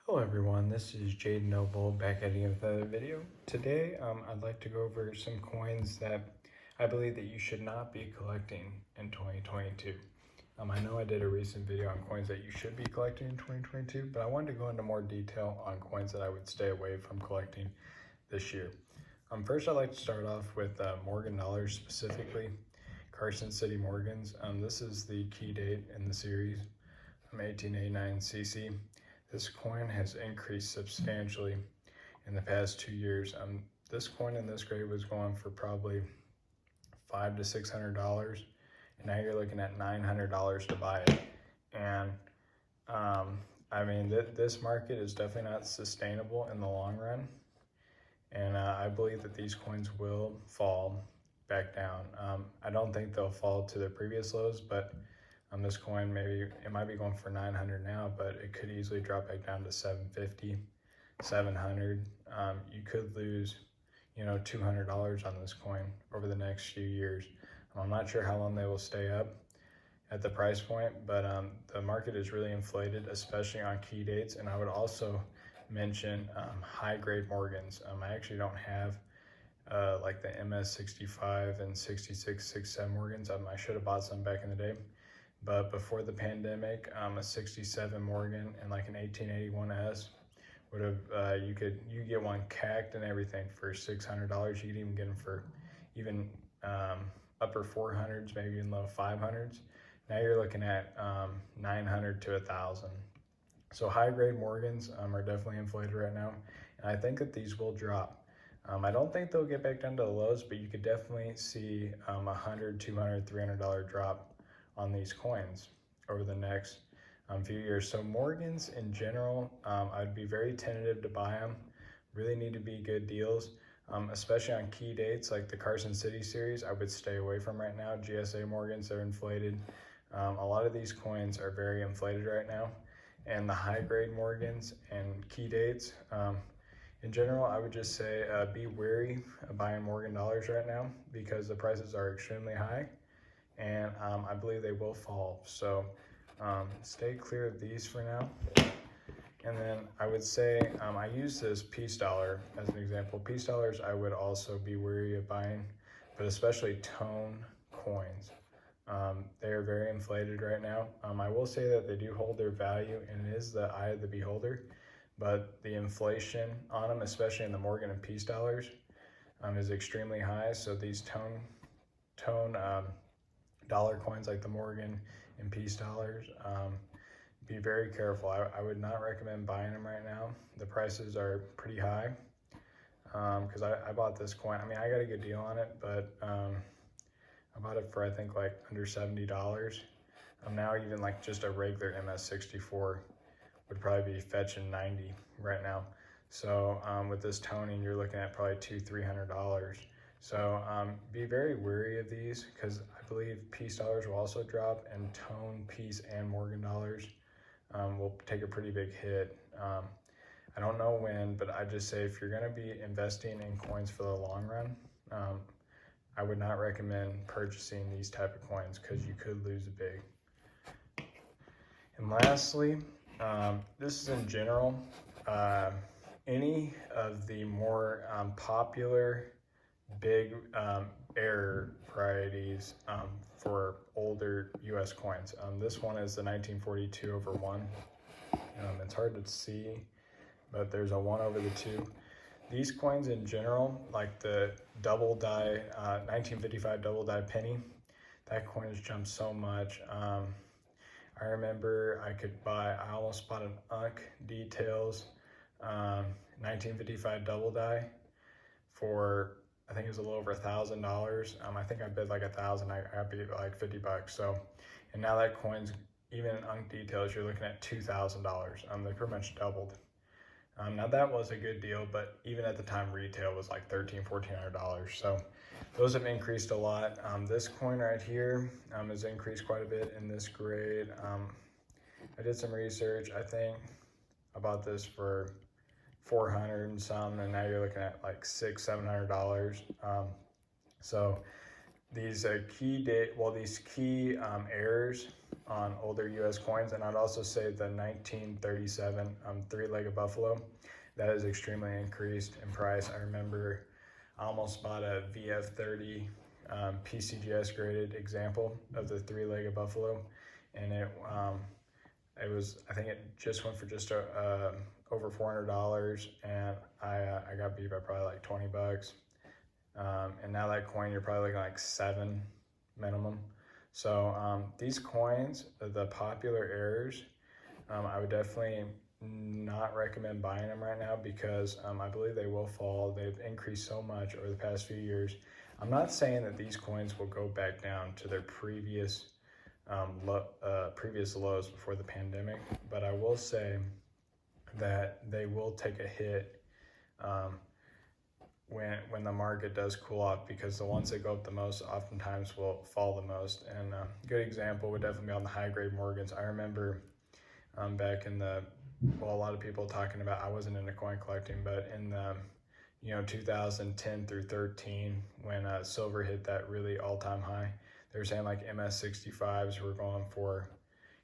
Hello everyone, this is Jade Noble back at you with another video. Today I'd like to go over some coins that I believe that you should not be collecting in 2022. I know I did a recent video on coins that you should be collecting in 2022, but I wanted to go into more detail on coins that I would stay away from collecting this year. First I'd like to start off with Morgan dollars, specifically Carson City Morgans. This is the key date in the series, 1889 CC. This coin has increased substantially in the past 2 years. This coin in this grade was going for probably $500 to $600, and now you're looking at $900 to buy it. And I mean, this market is definitely not sustainable in the long run, and I believe that these coins will fall back down. I don't think they'll fall to their previous lows, but this coin, maybe it might be going for 900 now, but it could easily drop back down to 750, 700. You could lose, $200 on this coin over the next few years. I'm not sure how long they will stay up at the price point, but the market is really inflated, especially on key dates. And I would also mention high grade Morgans. I actually don't have like the MS65 and 66, 67 Morgans. I should have bought some back in the day. But before the pandemic, a 67 Morgan and like an 1881S would have, you get one cacked and everything for $600. You could even get them for even upper 400s, maybe even low 500s. Now you're looking at 900 to 1,000. So high grade Morgans are definitely inflated right now. And I think that these will drop. I don't think they'll get back down to the lows, but you could definitely see $100, $200, $300 drop on these coins over the next few years. So Morgans in general, I'd be very tentative to buy them. Really need to be good deals, especially on key dates like the Carson City series. I would stay away from right now. GSA Morgans, they're inflated. A lot of these coins are very inflated right now, and the high grade Morgans and key dates, in general, I would just say be wary of buying Morgan dollars right now because the prices are extremely high, and I believe they will fall. So stay clear of these for now. And then I would say I use this Peace Dollar as an example. Peace Dollars I would also be wary of buying, but especially tone coins. They are very inflated right now. I will say that they do hold their value, and it is the eye of the beholder, but the inflation on them, especially in the Morgan and Peace Dollars, is extremely high. So these tone dollar coins like the Morgan and Peace Dollars, be very careful. I would not recommend buying them right now. The prices are pretty high because I bought this coin. I mean, I got a good deal on it, but I bought it for I think like under $70. Now even like just a regular MS64 would probably be fetching 90 right now. So with this toning, you're looking at probably $200-300. So be very wary of these because I believe Peace Dollars will also drop, and tone, Peace, and Morgan dollars will take a pretty big hit. I don't know when, but I just say if you're going to be investing in coins for the long run, I would not recommend purchasing these type of coins because you could lose big. And lastly, this is in general, any of the more popular big error varieties for older US coins. This one is the 1942/1. It's hard to see, but there's a 1/2. These coins in general, like the double die, 1955 double die penny, that coin has jumped so much. I remember I almost bought an UNC Details 1955 double die for, I think it was a little over $1,000. I think I bid like 1,000, I bid like $50. So, and now that coin's, even in UNC Details, you're looking at $2,000. They pretty much doubled. Now that was a good deal, but even at the time retail was like $1,300-1,400. So those have increased a lot. This coin right here has increased quite a bit in this grade. I did some research. I think I bought this for 400 and some, and now you're looking at like $600-700. So these these key errors on older U.S. coins, and I'd also say the 1937 three-legged buffalo that has extremely increased in price. I remember I almost bought a VF30 PCGS graded example of the three-legged buffalo, and it was, I think it just went for just over $400, and I got beat by probably like 20 bucks. And now that coin, you're probably looking like 7 minimum. So these coins, the popular errors, I would definitely not recommend buying them right now because I believe they will fall. They've increased so much over the past few years. I'm not saying that these coins will go back down to their previous lows before the pandemic, but I will say that they will take a hit when the market does cool off, because the ones that go up the most oftentimes will fall the most. And a good example would definitely be on the high grade Morgans. I remember back in a lot of people talking about, I wasn't into coin collecting, but in the 2010 through 13, when silver hit that really all-time high, they were saying like MS65s were going for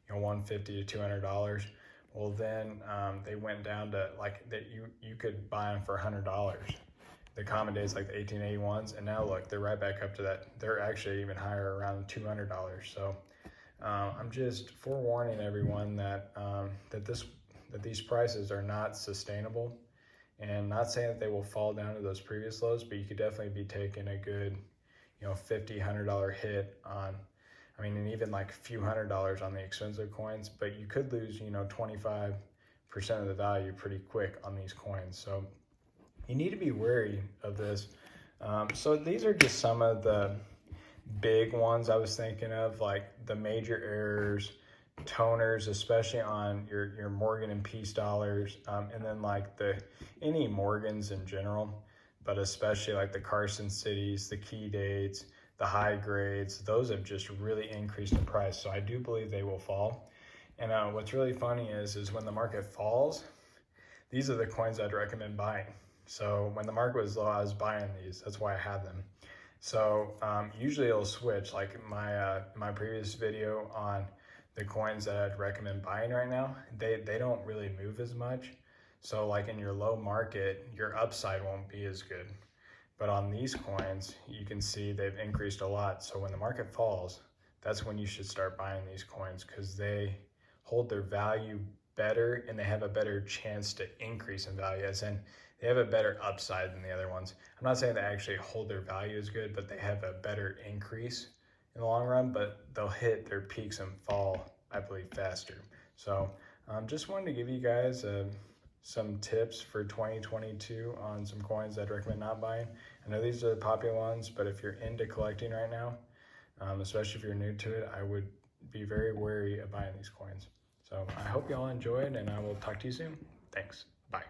$150 to $200. Well, then they went down to like that you could buy them for $100. The common days like the 1881s, and now look, they're right back up to that. They're actually even higher, around $200. So I'm just forewarning everyone that these prices are not sustainable, and not saying that they will fall down to those previous lows, but you could definitely be taking a good $50, $100 hit on, and even like a few $100s on the expensive coins, but you could lose 25% of the value pretty quick on these coins. So you need to be wary of this. So these are just some of the big ones I was thinking of, like the major errors, toners, especially on your Morgan and Peace dollars, and then like any Morgans in general, but especially like the Carson Cities, the key dates, the high grades. Those have just really increased in price. So I do believe they will fall. And what's really funny is when the market falls, these are the coins I'd recommend buying. So when the market was low, I was buying these. That's why I had them. So usually it'll switch. Like my previous video on the coins that I'd recommend buying right now, they don't really move as much. So like in your low market, your upside won't be as good. But on these coins, you can see they've increased a lot. So when the market falls, that's when you should start buying these coins, because they hold their value better and they have a better chance to increase in value, as in they have a better upside than the other ones. I'm not saying they actually hold their value as good, but they have a better increase in the long run, but they'll hit their peaks and fall, I believe, faster. So just wanted to give you guys some tips for 2022 on some coins I'd recommend not buying. I know these are the popular ones, but if you're into collecting right now, especially if you're new to it, I would be very wary of buying these coins. So I hope y'all enjoyed, and I will talk to you soon. Thanks. Bye.